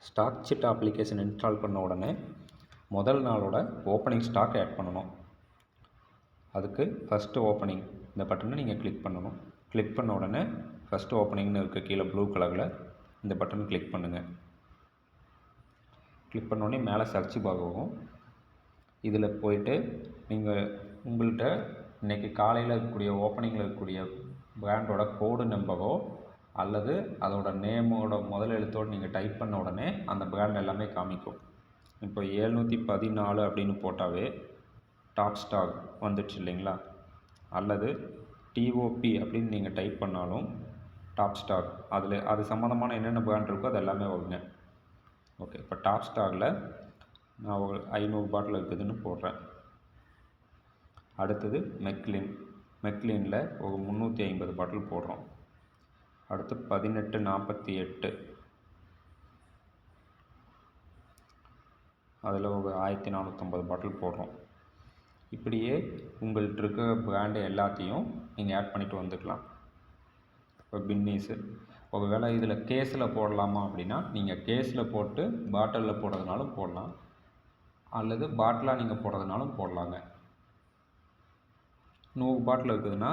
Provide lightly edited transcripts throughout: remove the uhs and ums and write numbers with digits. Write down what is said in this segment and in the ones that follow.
Stock chit application install பண்ண உடனே முதல் நாளோட ஓப்பனிங் ஸ்டாக் ஆட் பண்ணணும். அதுக்கு ஃபஸ்ட்டு ஓப்பனிங் இந்த பட்டனை நீங்கள் கிளிக் பண்ணணும். கிளிக் பண்ண உடனே ஃபஸ்ட்டு ஓப்பனிங்னு இருக்குது கீழே ப்ளூ கலரில், இந்த பட்டன் கிளிக் பண்ணுங்கள். கிளிக் பண்ணோடனே மேலே சர்ச் பார் வரும். இதில் போயிட்டு நீங்கள் உங்கள்கிட்ட இன்றைக்கி காலையில் இருக்கக்கூடிய ஓப்பனிங்கில் இருக்கக்கூடிய பிராண்டோட கோடு நம்பரோ அல்லது அதோட நேமோட முதல் எழுத்தோடு நீங்கள் டைப் பண்ண உடனே அந்த பிராண்ட் எல்லாமே காமிக்கும். இப்போ 714 அப்படின்னு போட்டாவே டாப் ஸ்டாக் வந்துடுச்சு இல்லைங்களா? அல்லது டிஓபி அப்படின்னு நீங்கள் டைப் பண்ணாலும் டாப் ஸ்டாக், அது சம்மந்தமான என்னென்ன பிராண்ட் இருக்கோ அது எல்லாமே வருங்க. ஓகே, இப்போ டாப் ஸ்டாகில் நான் ஒரு 500 பாட்டில் இருக்குதுன்னு போடுறேன். அடுத்தது மெக்லினில் ஒரு 350 பாட்டில் போடுறோம். அடுத்து 1848, அதில் ஒரு 1450 பாட்டில் போடுறோம். இப்படியே உங்கள்கிட்ட இருக்கிற பிராண்டு எல்லாத்தையும் நீங்கள் ஆட் பண்ணிட்டு வந்துக்கலாம். இப்போ பின்னீஸு ஒரு வேளை இதில் கேஸில் போடலாமா அப்படின்னா நீங்கள் கேஸில் போட்டு பாட்டிலில் போடுறதுனாலும் போடலாம், அல்லது பாட்டிலாக நீங்கள் போடுறதுனாலும் போடலாங்க. 100 பாட்டில் இருக்குதுன்னா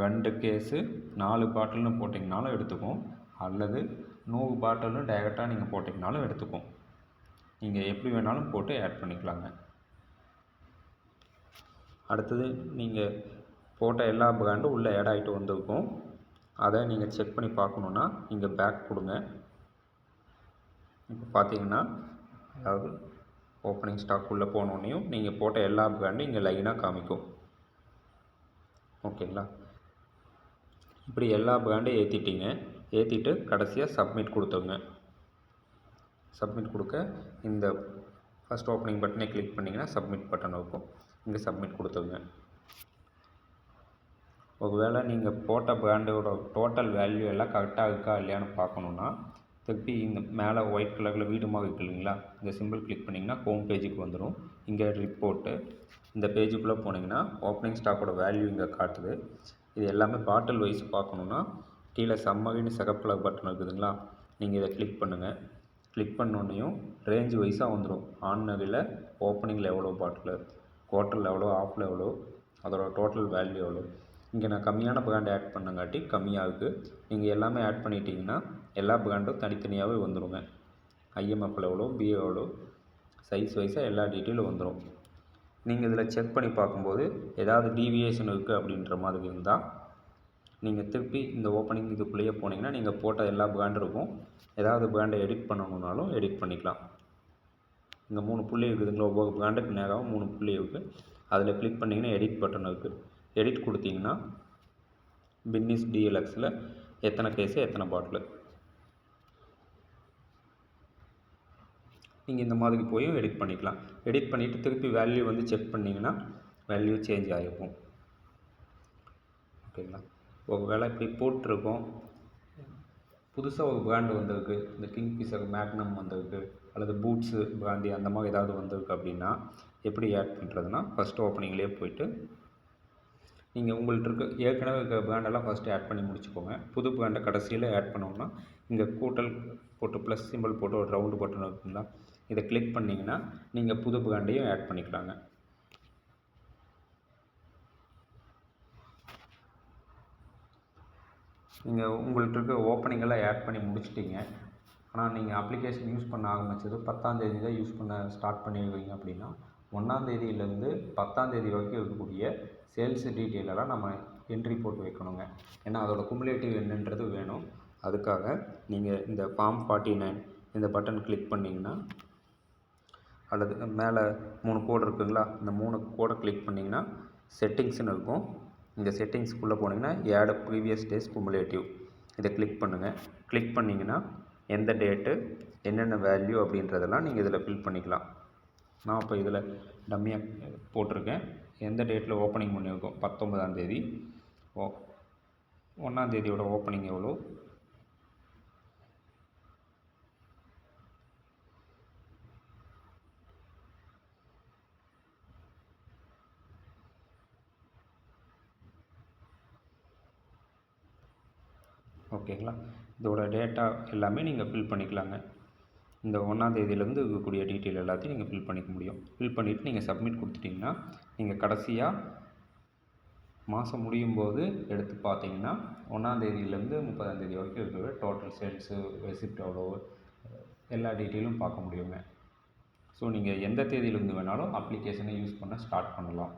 2 கேஸு 4 பாட்டில்னு போட்டிங்கனாலும் எடுத்துக்கும், அல்லது 100 பாட்டில்னு டைரெக்டாக நீங்கள் போட்டிங்கனாலும் எடுத்துக்கும். நீங்கள் எப்படி வேணாலும் போட்டு ஆட் பண்ணிக்கலாங்க. அடுத்தது நீங்கள் போட்ட எல்லா பிராண்டும் உள்ளே ஆட் ஆகிட்டு வந்திருக்கும். அதை நீங்கள் செக் பண்ணி பார்க்கணுன்னா இங்கே பேக் கொடுங்க. இப்போ பார்த்தீங்கன்னா, அதாவது ஓப்பனிங் ஸ்டாக் உள்ளே போனோடனையும் நீங்கள் போட்ட எல்லா பிராண்டும் இங்கே லைனாக காமிக்கும். ஓகேங்களா? இப்படி எல்லா பிராண்டும் ஏற்றிட்டீங்க. ஏற்றிட்டு கடைசியாக சப்மிட் கொடுத்துருங்க. சப்மிட் கொடுக்க இந்த ஃபஸ்ட் ஓப்பனிங் பட்டனை கிளிக் பண்ணிங்கன்னா சப்மிட் பட்டன் இருக்கும். இங்கே சப்மிட் கொடுத்துருங்க. ஒருவேளை நீங்கள் போட்ட பிராண்டோட டோட்டல் வேல்யூ எல்லாம் கரெக்டாக இருக்கா இல்லையான்னு பார்க்கணுன்னா திருப்பி இந்த மேலே ஒயிட் கலரில் வீடு மாதிரி இருக்கு இல்லைங்களா? இந்த சிம்பிள் கிளிக் பண்ணிங்கன்னா ஹோம் பேஜுக்கு வந்துடும். இங்கே ரிப்போர்ட்டு, இந்த பேஜுக்குள்ளே போனீங்கன்னா ஓப்பனிங் ஸ்டாக்கோட வேல்யூ இங்கே காட்டுது. இது எல்லாமே பாட்டில் வைஸ் பார்க்கணுன்னா கீழே சம்மரின்னு சிகப்பு கலர் பட்டன் இருக்குதுங்களா? நீங்கள் இதை கிளிக் பண்ணுங்கள். கிளிக் பண்ணோன்னையும் ரேஞ்சு வைஸாக வந்துடும். ஆர்டினரியில் ஓப்பனிங்கில் எவ்வளோ பாட்டில், குவார்ட்டரில் எவ்வளோ, ஆஃபில் எவ்வளோ, அதோட டோட்டல் வேல்யூ எவ்வளோ. இங்கே நான் கம்மியான பிராண்ட் ஆட் பண்ணங்காட்டி கம்மியாக இருக்குது. நீங்கள் எல்லாமே ஆட் பண்ணிட்டீங்கன்னா எல்லா பிராண்டும் தனித்தனியாகவே வந்துடுங்க. ஐஎம்எஃப்பில் எவ்வளோ, பிஏ எவ்வளோ, சைஸ் வைஸாக எல்லா டீட்டெயிலும் வந்துடும். நீங்கள் இதில் செக் பண்ணி பார்க்கும்போது ஏதாவது டீவியேஷன் இருக்குது அப்படின்ற மாதிரி இருந்தால் நீங்கள் திருப்பி இந்த ஓப்பனிங் இதுக்குள்ளேயே போனீங்கன்னா நீங்கள் போட்ட எல்லா பிராண்டும் இருக்கும். ஏதாவது பிராண்டை எடிட் பண்ணணுன்னாலும் எடிட் பண்ணிக்கலாம். இங்கே 3 புள்ளி இருக்குதுங்களா? ஒவ்வொரு பிராண்டுக்கு நேராக 3 புள்ளி இருக்குது. அதில் கிளிக் பண்ணிங்கன்னா எடிட் பட்டன் இருக்குது. எடிட் கொடுத்தீங்கன்னா பின்னீஸ் டிஎல்எக்ஸில் எத்தனை கேஸு எத்தனை பாட்டில் நீங்கள் இந்த மாதிரி போயும் எடிட் பண்ணிக்கலாம். எடிட் பண்ணிவிட்டு திருப்பி வேல்யூ வந்து செக் பண்ணிங்கன்னா வேல்யூ சேஞ்ச் ஆகிருக்கும். ஓகேங்களா? ஒரு வேளை இப்படி போட்டிருக்கோம், புதுசாக ஒரு பிராண்டு வந்திருக்கு, இந்த கிங்ஃபிஷர் மேக்னம் வந்திருக்கு, அல்லது பூட்ஸு பிராண்டி அந்த மாதிரி ஏதாவது வந்திருக்கு அப்படின்னா எப்படி ஆட் பண்ணுறதுன்னா ஃபஸ்ட் ஓப்பனிங்லேயே போய்ட்டு நீங்கள் உங்கள்கிட்ட இருக்க ஏற்கனவே இருக்கிற பிராண்டெல்லாம் ஃபஸ்ட்டு ஆட் பண்ணி முடிச்சுக்கோங்க. புது பிராண்டை கடைசியில் ஆட் பண்ணோம்னா இங்கே கூட்டல் போட்டு ப்ளஸ் சிம்பிள் போட்டு ஒரு ரவுண்டு பட்டன் இருக்குங்களா? இதை கிளிக் பண்ணிங்கன்னா நீங்கள் புது பிராண்டையும் ஆட் பண்ணிக்கலாங்க. நீங்கள் உங்கள்கிட்ட இருக்க ஓப்பனிங்கெல்லாம் ஆட் பண்ணி முடிச்சிட்டிங்க. ஆனால் நீங்கள் அப்ளிகேஷன் யூஸ் பண்ண ஆரம்பித்தது 10ஆம் தேதி தான் யூஸ் பண்ண ஸ்டார்ட் பண்ணிடுவீங்க அப்படின்னா 1ஆம் தேதியிலேருந்து 10ஆம் தேதி வரைக்கும் இருக்கக்கூடிய சேல்ஸ் டீட்டெயிலெல்லாம் நம்ம என்ட்ரி போட்டு வைக்கணுங்க. ஏன்னா அதோட குமுலேட்டிவ் என்னன்றது வேணும். அதுக்காக நீங்கள் இந்த ஃபார்ம் 49 இந்த பட்டன் கிளிக் பண்ணிங்கன்னா, அல்லது மேலே 3 கோடு இருக்குங்களா? இந்த 3 கோடை கிளிக் பண்ணிங்கன்னா செட்டிங்ஸ்னு இருக்கும். இந்த செட்டிங்ஸ்க்குள்ளே போனீங்கன்னா ஆட் ப்ரீவியஸ் டேஸ் குமுலேட்டிவ் இதை கிளிக் பண்ணுங்கள். கிளிக் பண்ணிங்கன்னா எந்த டேட்டு என்னென்ன வேல்யூ அப்படின்றதெல்லாம் நீங்கள் இதில் ஃபில் பண்ணிக்கலாம். நான் இப்போ இதில் டம்மியாக போட்டிருக்கேன். எந்த டேட்டில் ஓப்பனிங் பண்ணியிருக்கோம், 19ஆம் தேதி. 1ஆம் தேதியோட ஓப்பனிங் எவ்வளோ, ஓகேங்களா? இதோட டேட்டா எல்லாமே நீங்கள் ஃபில் பண்ணிக்கலாங்க. இந்த 1ஆம் தேதியிலேருந்து இருக்கக்கூடிய டீட்டெயில் எல்லாத்தையும் நீங்கள் ஃபில் பண்ணிக்க முடியும். ஃபில் பண்ணிவிட்டு நீங்கள் சப்மிட் கொடுத்துட்டிங்கன்னா நீங்கள் கடைசியாக மாதம் முடியும் போது எடுத்து பார்த்தீங்கன்னா 1ஆம் தேதியிலேருந்து 30ஆம் தேதி வரைக்கும் இருக்கிற டோட்டல் சேல்ஸு, ரெசிப்ட் எவ்வளோ, எல்லா டீட்டெயிலும் பார்க்க முடியுங்க. ஸோ நீங்கள் எந்த தேதியிலேருந்து வேணாலும் அப்ளிகேஷனை யூஸ் பண்ண ஸ்டார்ட் பண்ணலாம்.